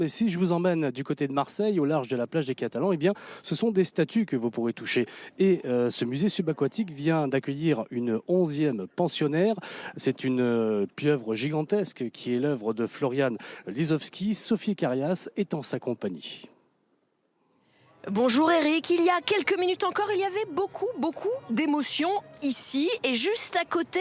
Et si je vous emmène du côté de Marseille, au large de la plage des Catalans, eh bien, ce sont des statues que vous pourrez toucher. Et ce musée subaquatique vient d'accueillir une 11e pensionnaire. C'est une pieuvre gigantesque qui est l'œuvre de Florian Lizowski. Sophie Carias est en sa compagnie. Bonjour Eric, il y a quelques minutes encore, il y avait beaucoup d'émotions ici. Et juste à côté,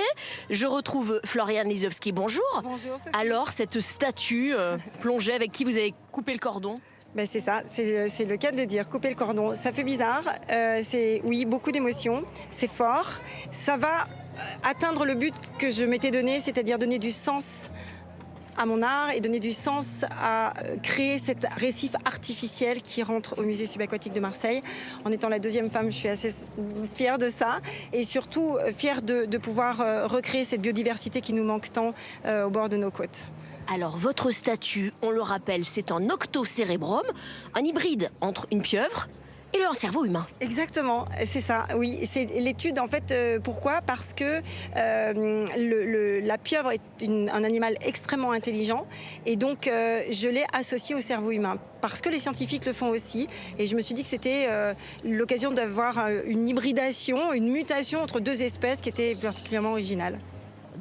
je retrouve Florian Lizowski. Bonjour. Bonjour Sophie. Alors, cette statue plongée avec qui vous avez coupé le cordon? Ben c'est ça, c'est le cas de le dire, couper le cordon. Ça fait bizarre, c'est oui, beaucoup d'émotions, c'est fort. Ça va atteindre le but que je m'étais donné, c'est-à-dire donner du sens à mon art et donner du sens à créer cet récif artificiel qui rentre au musée subaquatique de Marseille. En étant la deuxième femme, je suis assez fière de ça et surtout fière de pouvoir recréer cette biodiversité qui nous manque tant au bord de nos côtes. Alors, votre statue, on le rappelle, c'est un octocérébrum, un hybride entre une pieuvre et un cerveau humain. Exactement, c'est ça, oui. C'est l'étude, en fait, pourquoi? Parce que la pieuvre est un animal extrêmement intelligent et donc je l'ai associé au cerveau humain parce que les scientifiques le font aussi et je me suis dit que c'était l'occasion d'avoir une hybridation, une mutation entre deux espèces qui était particulièrement originale.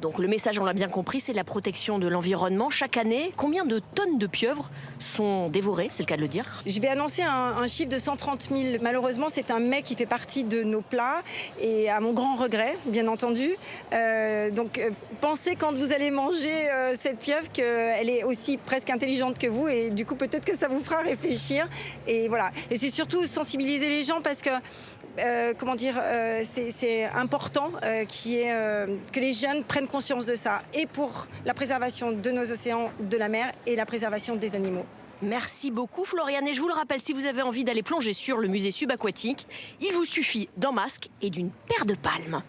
Donc le message, on l'a bien compris, c'est la protection de l'environnement. Chaque année, combien de tonnes de pieuvres sont dévorées, c'est le cas de le dire? Je vais annoncer un chiffre de 130 000. Malheureusement, c'est un mets qui fait partie de nos plats et à mon grand regret, bien entendu. Donc pensez quand vous allez manger cette pieuvre qu'elle est aussi presque intelligente que vous et du coup peut-être que ça vous fera réfléchir. Et voilà. Et c'est surtout sensibiliser les gens parce que c'est important que les jeunes prennent conscience de ça et pour la préservation de nos océans, de la mer et la préservation des animaux. Merci beaucoup Florian et je vous le rappelle, si vous avez envie d'aller plonger sur le musée subaquatique, il vous suffit d'un masque et d'une paire de palmes.